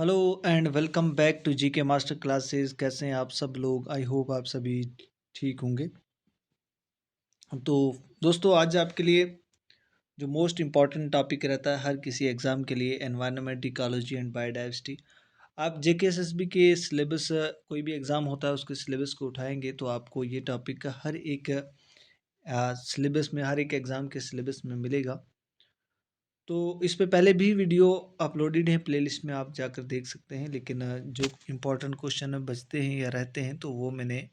Hello and welcome back to GK master classes. कैसे हैं आप सब लोग? आई होप आप सभी ठीक होंगे। तो दोस्तों, आज आपके लिए जो मोस्ट इम्पॉर्टेंट टॉपिक रहता है हर किसी एग्ज़ाम के लिए, एनवायरनमेंट, इकोलॉजी एंड बायोडाइवर्सिटी। आप जेकेएसएसबी के सिलेबस, कोई भी एग्ज़ाम होता है उसके सिलेबस को उठाएंगे तो आपको ये टॉपिक का हर एक सिलेबस में, हर एक एग्ज़ाम के सिलेबस में मिलेगा। तो इस पे पहले भी वीडियो अपलोडेड है, प्लेलिस्ट में आप जाकर देख सकते हैं। लेकिन जो इम्पोर्टेंट क्वेश्चन बचते हैं या रहते हैं तो वो मैंने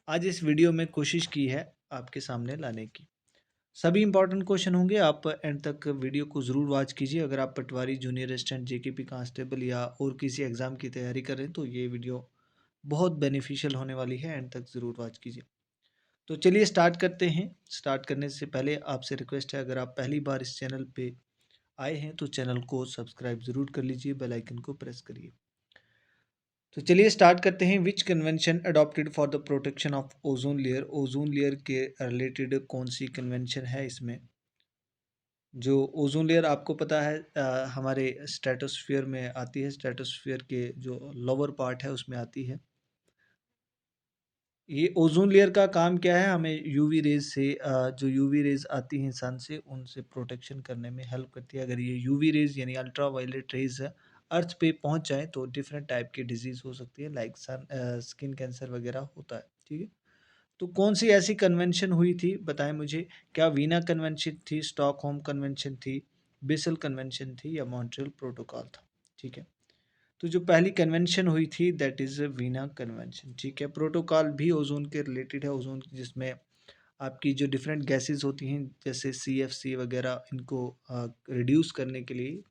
आज इस वीडियो में कोशिश की है आपके सामने लाने की। सभी इंपॉर्टेंट क्वेश्चन होंगे। आप एंड तक वीडियो को ज़रूर वॉच कीजिए। अगर आप पटवारी, जूनियर असिस्टेंट, जेकेपी कांस्टेबल या और किसी एग्ज़ाम की तैयारी कर रहे हैं तो ये वीडियो बहुत बेनिफिशियल होने वाली है। एंड तक ज़रूर वॉच कीजिए। तो चलिए स्टार्ट करते हैं। स्टार्ट करने से पहले आपसे रिक्वेस्ट है, अगर आप पहली बार इस चैनल पे आए हैं तो चैनल को सब्सक्राइब ज़रूर कर लीजिए, बेल आइकन को प्रेस करिए। तो चलिए स्टार्ट करते हैं। Which convention adopted for the protection of ozone layer? Ozone layer के रिलेटेड कौन सी कन्वेंशन है इसमें? जो ओजोन लेयर आपको पता है हमारे स्ट्रेटोस्फियर में आती है। स्ट्रेटोस्फियर के जो लोअर पार्ट है उसमें आती है। ये ओजोन लेयर का काम क्या है? हमें यूवी रेज से, जो यूवी रेज आती हैं सन से, उनसे प्रोटेक्शन करने में हेल्प करती है। अगर ये यूवी रेज यानी अल्ट्रा वायलेट रेज अर्थ पे पहुंच जाए तो डिफरेंट टाइप की डिजीज हो सकती है, लाइक सन स्किन कैंसर वगैरह होता है। ठीक है। तो कौन सी ऐसी कन्वेंशन हुई थी, बताएं मुझे। क्या वीना कन्वेंशन थी, स्टॉकहोम कन्वेंशन थी, बेसल कन्वेंशन थी, या मॉन्ट्रियल प्रोटोकॉल था? ठीक है। तो जो पहली कन्वेंशन हुई थी दैट इज़ वीना कन्वेंशन। ठीक है। प्रोटोकॉल भी ओजोन के रिलेटेड है। ओजोन जिसमें आपकी जो डिफरेंट गैसेस होती हैं जैसे CFC वगैरह, इनको रिड्यूस करने के लिए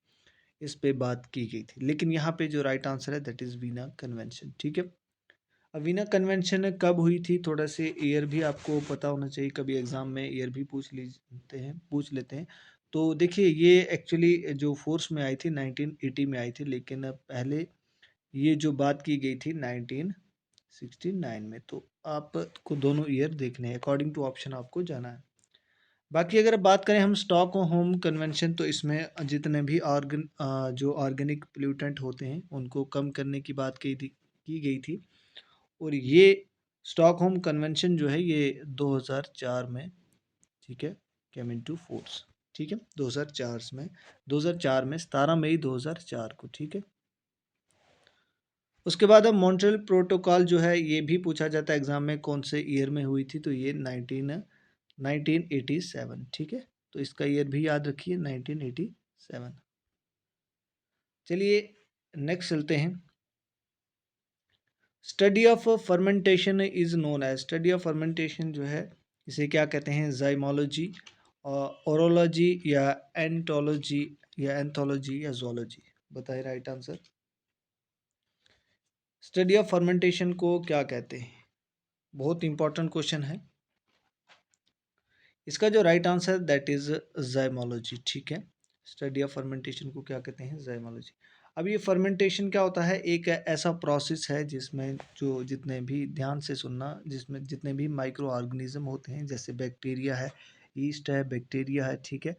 इस पे बात की गई थी। लेकिन यहाँ पे जो राइट आंसर है दैट इज़ वीना कन्वेंशन। ठीक है। अब वीना कन्वेंशन कब हुई थी? थोड़ा से ईयर भी आपको पता होना चाहिए। कभी एग्जाम में ईयर भी पूछ लेते हैं। तो देखिए, ये एक्चुअली जो फोर्स में आई थी 1980 में आई थी, लेकिन पहले ये जो बात की गई थी 1969 में। तो आपको दोनों ईयर देखने हैं, अकॉर्डिंग टू ऑप्शन आपको जाना है। बाकी अगर बात करें हम स्टॉक होम कन्वेंशन, तो इसमें जितने भी जो ऑर्गेनिक पोल्यूटेंट होते हैं उनको कम करने की बात की गई थी। और ये स्टॉक होम कन्वेंशन जो है ये 2004 में, ठीक है, केम इनटू फोर्स। ठीक है। 2004 में 17 मई 2004 को। ठीक है। उसके बाद अब मॉन्ट्रियल प्रोटोकॉल जो है ये भी पूछा जाता है एग्जाम में, कौन से ईयर में हुई थी? तो ये 1987। ठीक है। तो इसका ईयर भी याद रखिए, 1987। चलिए नेक्स्ट चलते हैं। Study of fermentation is known as, study of fermentation जो है इसे क्या कहते हैं? जाइमोलॉजी, ओरोलॉजी, या एंटोलॉजी, या एंथोलॉजी, या जोलॉजी? बताइए right answer. Study of fermentation को क्या कहते हैं? बहुत इंपॉर्टेंट क्वेश्चन है। इसका जो राइट आंसर दैट इज जाइमोलॉजी। ठीक है। स्टडी ऑफ फर्मेंटेशन को क्या कहते हैं? जाइमोलॉजी। अब ये फर्मेंटेशन क्या होता है? एक ऐसा प्रोसेस है जिसमें जो जितने भी, ध्यान से सुनना, जिसमें जितने भी माइक्रो ऑर्गेनिज्म होते हैं, जैसे बैक्टीरिया है, ईस्ट है, बैक्टीरिया है, ठीक है,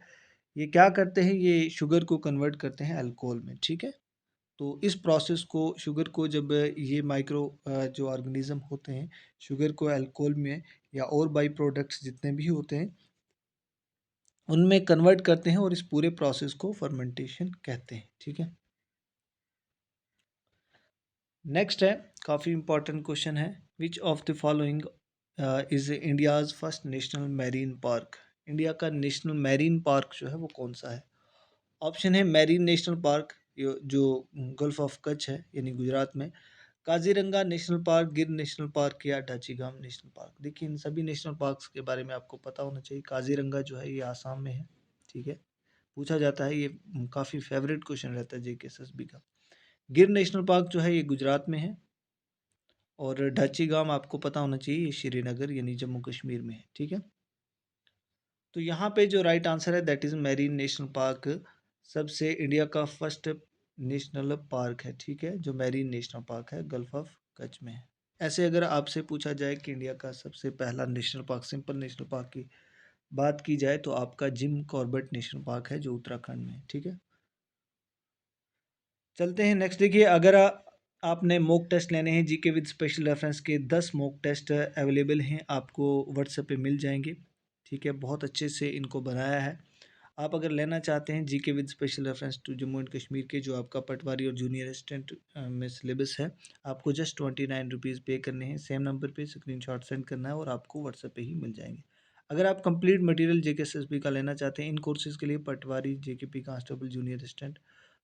ये क्या करते हैं? ये शुगर को कन्वर्ट करते हैं अल्कोहल में। ठीक है। तो इस प्रोसेस को, शुगर को, जब ये माइक्रो जो ऑर्गेनिज्म होते हैं शुगर को अल्कोहल में या और बाई प्रोडक्ट्स जितने भी होते हैं उनमें कन्वर्ट करते हैं, और इस पूरे प्रोसेस को फर्मेंटेशन कहते हैं। ठीक है। नेक्स्ट है, काफ़ी इंपॉर्टेंट क्वेश्चन है। Which of the following is India's first national marine park? India का नेशनल मैरीन पार्क जो है वो कौन सा है? ऑप्शन है मैरीन नेशनल पार्क जो गल्फ ऑफ कच्छ है यानी गुजरात में, काजीरंगा नेशनल पार्क, गिर नेशनल पार्क, या डाचीगाम नेशनल पार्क? देखिए, इन सभी नेशनल पार्क्स के बारे में आपको पता होना चाहिए। काजीरंगा जो है ये आसाम में है। ठीक है। पूछा जाता है, ये काफ़ी फेवरेट क्वेश्चन रहता है जेकेएसएसबी का। गिर नेशनल पार्क जो है ये गुजरात में है। और डाचीगाम आपको पता होना चाहिए, ये श्रीनगर यानी जम्मू कश्मीर में है। ठीक है। तो यहाँ पे जो राइट आंसर है that is marine national park, सबसे इंडिया का फर्स्ट नेशनल पार्क है। ठीक है। जो मैरीन नेशनल पार्क है गल्फ ऑफ कच्छ में है। ऐसे अगर आपसे पूछा जाए कि इंडिया का सबसे पहला national park, simple national park की बात की जाए तो आपका जिम कॉर्बेट नेशनल पार्क है जो उत्तराखंड में है। ठीक है। चलते हैं नेक्स्ट। देखिए, अगर आपने मॉक टेस्ट लेने हैं जीके विद स्पेशल रेफरेंस के 10 मॉक टेस्ट अवेलेबल हैं, आपको व्हाट्सएप पे मिल जाएंगे। ठीक है, बहुत अच्छे से इनको बनाया है। आप अगर लेना चाहते हैं GK with special reference to Jammu and Kashmir के, जो आपका पटवारी और जूनियर असिस्टेंट में सिलेबस है, आपको जस्ट 29 रुपीज़ पे करने हैं। सेम नंबर पे स्क्रीनशॉट सेंड करना है और आपको व्हाट्सएप पे ही मिल जाएंगे। अगर आप कंप्लीट मटेरियल जेके एसएसबी का लेना चाहते हैं इन कोर्सेज़ के लिए, पटवारी, जेकेपी कांस्टेबल, जूनियर असिस्टेंट,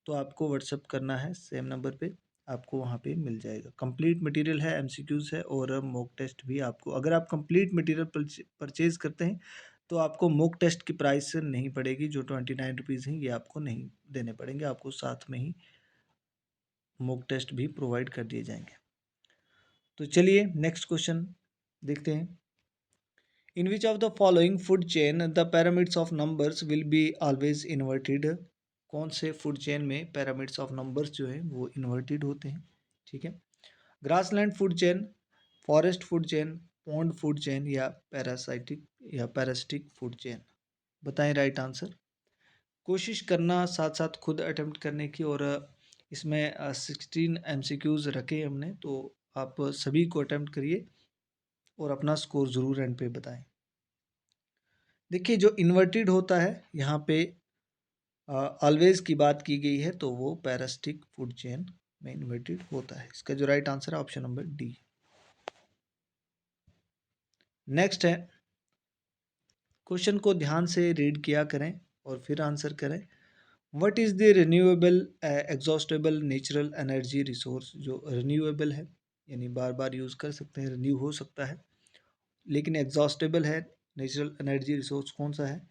तो आपको व्हाट्सएप करना है सेम नंबर पे, आपको वहाँ पे मिल जाएगा। कंप्लीट मटेरियल है, एमसीक्यूज़ है और मॉक टेस्ट भी आपको। अगर आप कंप्लीट मटेरियल परचेज़ करते हैं तो आपको मॉक टेस्ट की प्राइस नहीं पड़ेगी, जो 29 रुपीज़ हैं ये आपको नहीं देने पड़ेंगे, आपको साथ में ही मॉक टेस्ट भी प्रोवाइड कर दिए जाएंगे। तो चलिए नेक्स्ट क्वेश्चन देखते हैं। In which of the following food chain the pyramids of numbers will be always inverted. कौन से फूड चेन में पैरामिड्स ऑफ नंबर्स जो है वो इन्वर्टेड होते हैं? ठीक है, grassland food chain, forest food chain, pond food chain या पैरासिटिक फूड चेन। बताएं राइट आंसर। कोशिश करना साथ साथ खुद अटेम्प्ट करने की, और इसमें 16 एमसीक्यूज़ रखे हमने, तो आप सभी को अटेम्प्ट करिए और अपना स्कोर ज़रूर एंड पे बताएं। देखिए, जो इन्वर्टेड होता है यहाँ पे ऑलवेज की बात की गई है, तो वो पैरासिटिक फूड चेन में इन्वर्टेड होता है। इसका जो राइट आंसर है ऑप्शन नंबर डी। नेक्स्ट है, क्वेश्चन को ध्यान से रीड किया करें और फिर आंसर करें। What is the renewable exhaustible natural energy resource. जो रिन्यूएबल है यानी बार बार यूज़ कर सकते हैं, रिन्यू हो सकता है, लेकिन एग्जॉस्टेबल है नेचुरल एनर्जी रिसोर्स कौन सा है?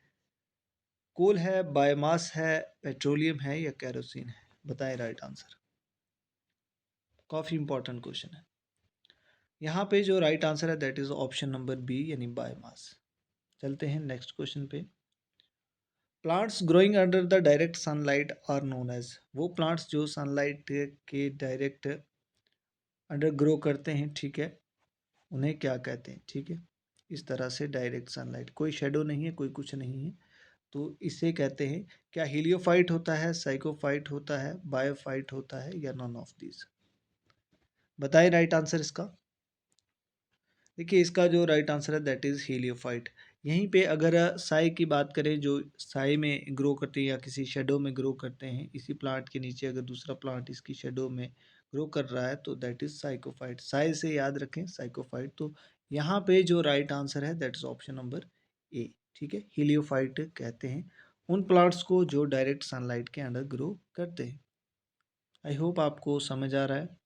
कोल है, बायोमास है, पेट्रोलियम है या केरोसिन है? बताएं राइट आंसर। काफ़ी इंपॉर्टेंट क्वेश्चन है। यहाँ पे जो राइट आंसर है that is option number B यानी बायोमास। चलते हैं नेक्स्ट क्वेश्चन पे। Plants growing under the direct sunlight are known as. वो प्लांट्स जो सनलाइट के डायरेक्ट अंडर ग्रो करते हैं, ठीक है, उन्हें क्या कहते हैं? ठीक है, इस तरह से डायरेक्ट सनलाइट, कोई शेडो नहीं है, कोई कुछ नहीं है, तो इसे कहते हैं। क्या हीलियोफाइट होता है, साइकोफाइट होता है, बायोफाइट होता है या नॉन ऑफ दीज? बताइए राइट आंसर इसका। देखिए, इसका जो राइट आंसर है दैट इज़ हीलियोफाइट। यहीं पे अगर साई की बात करें, जो साई में ग्रो करते हैं या किसी शेडो में ग्रो करते हैं, इसी प्लांट के नीचे अगर दूसरा प्लांट इसकी शेडो में ग्रो कर रहा है तो दैट इज़ साइकोफाइट। साई से याद रखें साइकोफाइट। तो यहाँ पे जो राइट आंसर है that is option number A. ठीक है, हीलियोफाइट कहते हैं उन प्लांट्स को जो डायरेक्ट सनलाइट के अंडर ग्रो करते हैं। आई होप आपको समझ आ रहा है।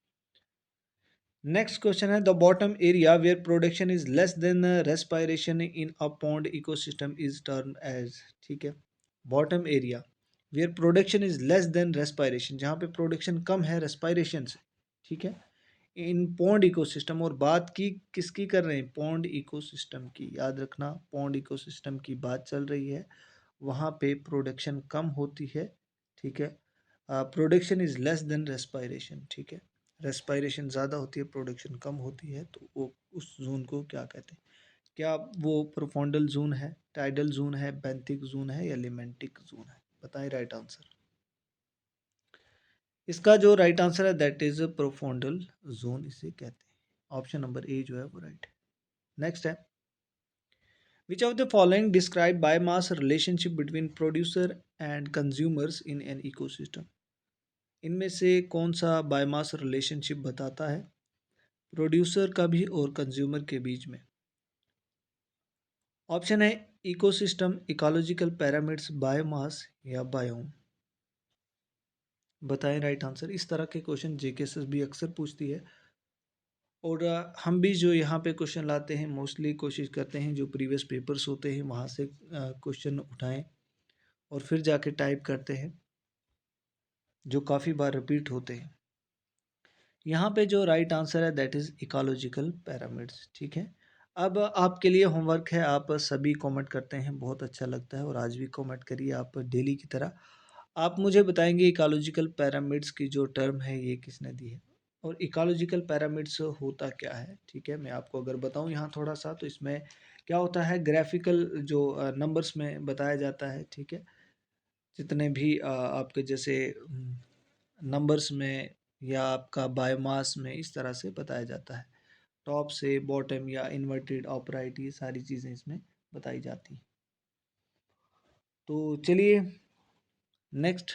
नेक्स्ट क्वेश्चन है, the bottom area where production is less than respiration in a pond ecosystem is term as. ठीक है, bottom area where production is less than respiration, जहाँ पे प्रोडक्शन कम है रेस्पायरेशन से, ठीक है, इन पॉन्ड इकोसिस्टम। और बात की किसकी कर रहे हैं? पॉन्ड इकोसिस्टम की। याद रखना, पॉन्ड इकोसिस्टम की बात चल रही है, वहाँ पे प्रोडक्शन कम होती है। ठीक है, production is less than respiration. ठीक है, रेस्पायरेशन ज़्यादा होती है, प्रोडक्शन कम होती है, तो वो उस जोन को क्या कहते हैं? क्या वो प्रोफोंडल जोन है, टाइडल जोन है, बेंथिक जोन है या लिमेंटिक जोन है? बताएं राइट आंसर। इसका जो राइट आंसर है दैट इज प्रोफोंडल जोन इसे कहते हैं। ऑप्शन नंबर ए जो है वो राइट है। नेक्स्ट है, which of the following describe biomass relationship between producer and consumers in an ecosystem. इनमें से कौन सा बायोमास रिलेशनशिप बताता है प्रोड्यूसर का भी और कंज्यूमर के बीच में? ऑप्शन है इकोसिस्टम, इकोलॉजिकल पैरामीटर्स, बायोमास या बायोम। बताएं राइट आंसर। इस तरह के क्वेश्चन जेकेएसएस भी अक्सर पूछती है, और हम भी जो यहाँ पे क्वेश्चन लाते हैं मोस्टली कोशिश करते हैं जो प्रीवियस पेपर्स होते हैं वहाँ से क्वेश्चन उठाएं और फिर जाके टाइप करते हैं, जो काफ़ी बार रिपीट होते हैं। यहाँ पे जो राइट आंसर है दैट इज़ इकोलॉजिकल पैरामीटर्स। ठीक है, अब आपके लिए होमवर्क है, आप सभी कमेंट करते हैं, बहुत अच्छा लगता है, और आज भी कमेंट करिए आप डेली की तरह। आप मुझे बताएंगे इकोलॉजिकल पैरामीटर्स की जो टर्म है ये किसने दी है और इकोलॉजिकल पैरामीटर्स होता क्या है? ठीक है, मैं आपको अगर बताऊं यहाँ थोड़ा सा, तो इसमें क्या होता है, ग्राफिकल जो नंबर्स में बताया जाता है। ठीक है, जितने भी आपके जैसे नंबर्स में या आपका बायोमास में इस तरह से बताया जाता है। टॉप से बॉटम या इन्वर्टेड अपराइट ये सारी चीज़ें इसमें बताई जाती हैं। तो चलिए next,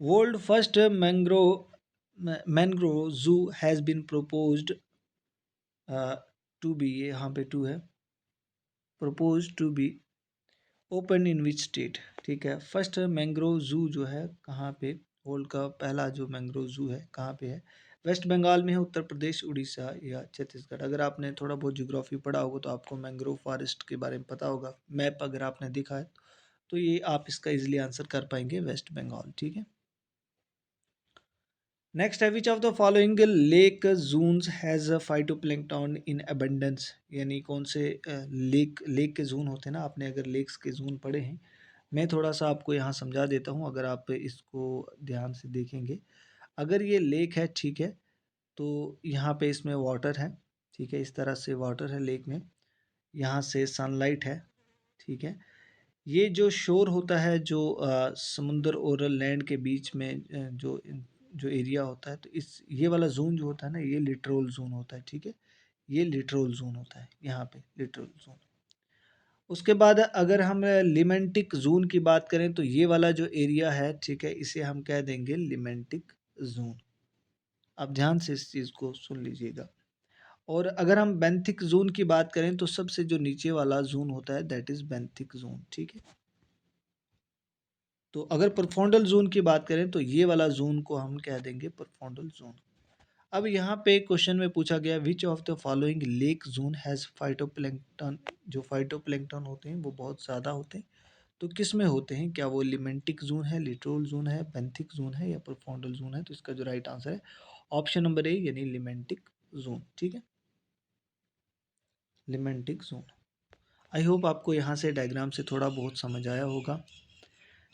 world first mangrove zoo has been proposed to be, ये यहाँ पे टू है, propose to be open in which state. ठीक है, फर्स्ट मैंग्रोव जू जो है कहाँ पे, वर्ल्ड का पहला जो मैंग्रोव जू है कहाँ पे है? वेस्ट बंगाल में है, उत्तर प्रदेश, उड़ीसा या छत्तीसगढ़। अगर आपने थोड़ा बहुत ज्योग्राफी पढ़ा होगा तो आपको मैंग्रोव फॉरेस्ट के बारे में पता होगा, मैप अगर आपने देखा है तो ये आप इसका इजीली आंसर कर पाएंगे, वेस्ट बंगाल। ठीक है, नेक्स्ट है which of the following lake zones has phytoplankton in abundance, यानी कौन से लेक लेक के जोन होते हैं ना, आपने अगर लेक्स के जोन पढ़े हैं, मैं थोड़ा सा आपको यहाँ समझा देता हूँ अगर आप इसको ध्यान से देखेंगे। अगर ये लेक है, ठीक है, तो यहाँ पे इसमें वाटर है, ठीक है, इस तरह से वाटर है लेक में, यहाँ से सनलाइट है, ठीक है। ये जो शोर होता है, जो समुंदर और लैंड के बीच में जो जो एरिया होता है, तो इस ये वाला जोन जो होता है ना, ये लिटरल जोन होता है। ठीक है, ये लिटरल जोन होता है, यहाँ पे लिटरल जोन। उसके बाद अगर हम लिमेंटिक जोन की बात करें तो ये वाला जो एरिया है, ठीक है, इसे हम कह देंगे लिमेंटिक जोन। आप ध्यान से इस चीज़ को सुन लीजिएगा। और अगर हम बेंथिक जोन की बात करें तो सबसे जो नीचे वाला जोन होता है दैट इज बेंथिक जोन। ठीक है, तो अगर परफोंडल जोन की बात करें तो ये वाला जोन को हम कह देंगे परफोंडल जोन। अब यहाँ पे क्वेश्चन में पूछा गया विच of the following lake zone has phytoplankton, जो फाइटोप्लैंक्टन होते हैं वो बहुत ज़्यादा होते हैं, तो किस में होते हैं? क्या वो लिमेंटिक जोन है, लिटोरल जोन है, बेंथिक जोन है या परफोंडल जोन है? तो इसका जो राइट आंसर है ऑप्शन नंबर ए, यानी लिमेंटिक जोन। ठीक है, लिमेंटिक जोन। आई होप आपको यहाँ से डायग्राम से थोड़ा बहुत समझ आया होगा।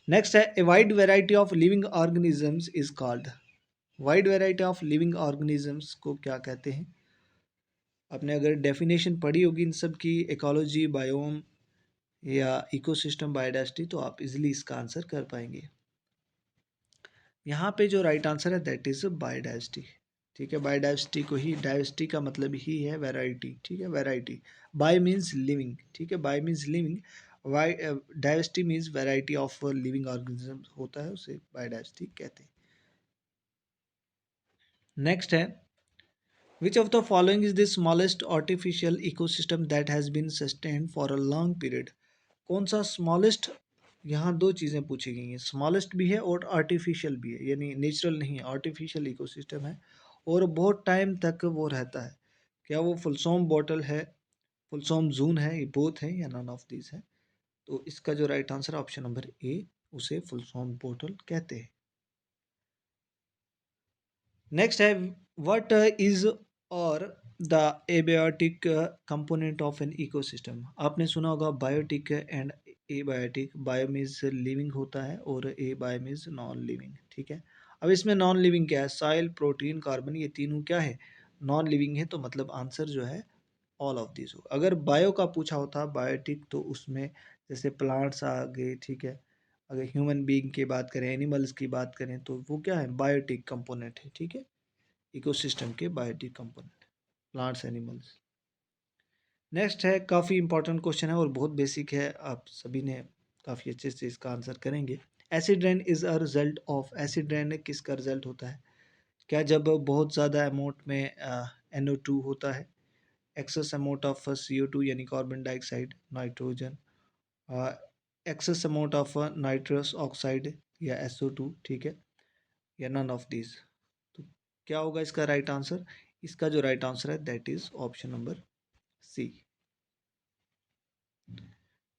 नेक्स्ट है a wide variety of living organisms is called, wide variety of living organisms को क्या कहते हैं? आपने अगर डेफिनेशन पढ़ी होगी इन सब की, इकोलॉजी, बायोम या इकोसिस्टम, बायोडाइवर्सिटी, तो आप इजीली इसका आंसर कर पाएंगे। यहाँ पे जो राइट आंसर है दैट इज बायोडाइवर्सिटी। ठीक है, बायोडाइवर्सिटी को ही, डाइवर्सिटी का मतलब ही है वैरायटी। ठीक है, वैरायटी, बाय मीन्स लिविंग। ठीक है, bio means living, Y diversity means variety of living organism होता है, उसे बायोडाइवर्सिटी कहते हैं। नेक्स्ट है which of the following is the smallest artificial ecosystem that has been sustained for a long period. कौन सा स्मॉलेस्ट, यहाँ दो चीज़ें पूछी गई हैं, स्मॉलेस्ट भी है और आर्टिफिशियल भी है, यानी नेचुरल नहीं है, आर्टिफिशियल इकोसिस्टम है और बहुत टाइम तक वो रहता है। क्या वो फुलसोम बॉटल है, फुलसोम जून है, ये बोथ है या नन ऑफ दिस है? तो इसका जो राइट आंसर है ऑप्शन नंबर ए, उसे फुलसोम बॉटल कहते हैं। नेक्स्ट है व्हाट इज और the abiotic component of an ecosystem. आपने सुना होगा biotic and abiotic, bio means living होता है और a bio means non living. ठीक है, अब इसमें नॉन लिविंग क्या है? सॉइल, प्रोटीन, कार्बन, ये तीनों क्या है? नॉन लिविंग है, तो मतलब आंसर जो है ऑल ऑफ दिस होगा। अगर बायो का पूछा होता बायोटिक तो उसमें जैसे प्लांट्स आ गए, ठीक है, अगर ह्यूमन बीइंग की बात करें, एनिमल्स की बात करें तो वो क्या है? बायोटिक कंपोनेंट है। ठीक है, इकोसिस्टम के biotic component, plants, animals. Next है काफ़ी इंपॉर्टेंट क्वेश्चन है और बहुत बेसिक है, आप सभी ने काफ़ी अच्छे से इसका आंसर करेंगे। Acid rain is a result of, acid rain किसका रिजल्ट होता है? क्या जब बहुत ज़्यादा अमाउंट में NO2 होता है, एक्सेस अमाउंट ऑफ CO2 यानी carbon dioxide, nitrogen, excess amount of nitrous oxide या SO2, ठीक है, या नन ऑफ दिस? तो क्या होगा इसका राइट आंसर? इसका जो राइट आंसर है that is option number C.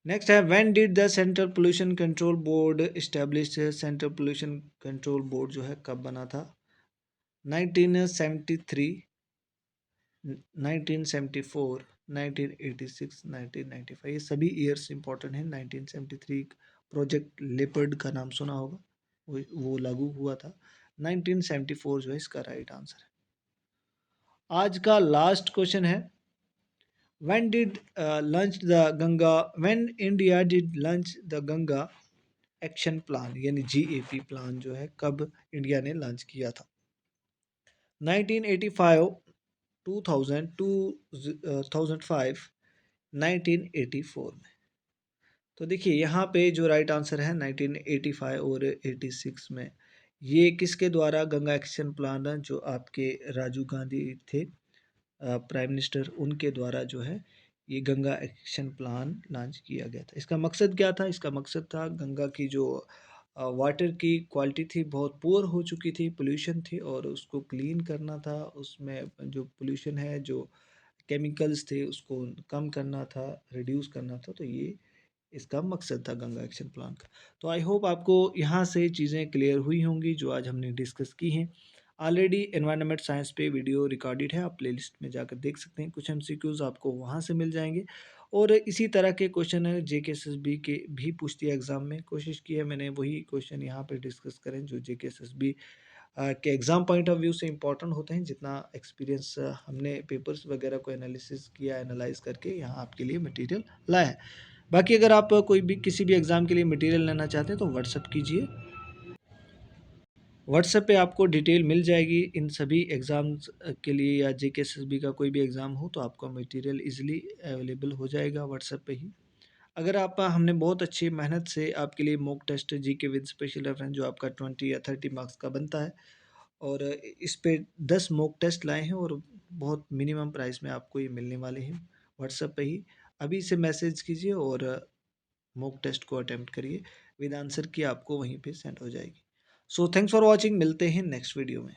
Next है when did the central pollution control board establish, central pollution control board जो है कब बना था? 1973, 1974, 1986, 1995, ये सभी ईयर्स इंपॉर्टेंट हैं। 1973 प्रोजेक्ट लेपर्ड का नाम सुना होगा, वो लागू हुआ था। 1974 जो है इसका राइट आंसर है। आज का लास्ट क्वेश्चन है when did launch the Ganga, when India did launch the Ganga action plan यानी जीएपी प्लान जो है कब इंडिया ने लॉन्च किया था? 1985, 2000, 2005, 1984 में। तो देखिए यहाँ पे जो राइट आंसर है 1985 और 86 में। ये किसके द्वारा गंगा एक्शन प्लान जो आपके राजीव गांधी थे प्राइम मिनिस्टर, उनके द्वारा जो है ये गंगा एक्शन प्लान लॉन्च किया गया था। इसका मकसद क्या था? इसका मकसद था गंगा की जो वाटर की क्वालिटी थी बहुत पुअर हो चुकी थी, पोल्यूशन थी और उसको क्लीन करना था। उसमें जो पोल्यूशन है, जो केमिकल्स थे उसको कम करना था, रिड्यूस करना था। तो ये इसका मकसद था गंगा एक्शन प्लान का। तो आई होप आपको यहाँ से चीज़ें क्लियर हुई होंगी जो आज हमने डिस्कस की हैं। ऑलरेडी एनवायरनमेंट साइंस पे वीडियो रिकॉर्डेड है, आप प्लेलिस्ट में जाकर देख सकते हैं। कुछ एमसीक्यूज़ आपको वहाँ से मिल जाएँगे और इसी तरह के क्वेश्चन है जेकेएसएसबी के भी पूछती है एग्ज़ाम में। कोशिश की है मैंने वही क्वेश्चन यहाँ पे डिस्कस करें जो जेकेएसएसबी के एग्ज़ाम पॉइंट ऑफ व्यू से इम्पोर्टेंट होते हैं। जितना एक्सपीरियंस हमने पेपर्स वगैरह को एनालिसिस किया, एनालाइज़ करके यहाँ आपके लिए मटेरियल लाया है। बाकी अगर आप कोई भी किसी भी एग्ज़ाम के लिए मटेरियल लेना चाहते हैं तो व्हाट्सएप कीजिए। व्हाट्सएप पे आपको डिटेल मिल जाएगी इन सभी एग्ज़ाम्स के लिए, या जेकेएसएसबी का कोई भी एग्ज़ाम हो तो आपको मटेरियल ईज़िली अवेलेबल हो जाएगा व्हाट्सएप पे ही। अगर आप हमने बहुत अच्छी मेहनत से आपके लिए mock test GK with special reference जो आपका 20 या 30 मार्क्स का बनता है, और इस पे 10 मॉक टेस्ट लाए हैं और बहुत मिनिमम प्राइस में आपको ये मिलने वाले हैं व्हाट्सएप पे ही। अभी से मैसेज कीजिए और मॉक टेस्ट को अटेम्प्ट करिए, विद आंसर की आपको वहीं पे सेंड हो जाएगी। सो थैंक्स फॉर वॉचिंग, मिलते हैं नेक्स्ट वीडियो में।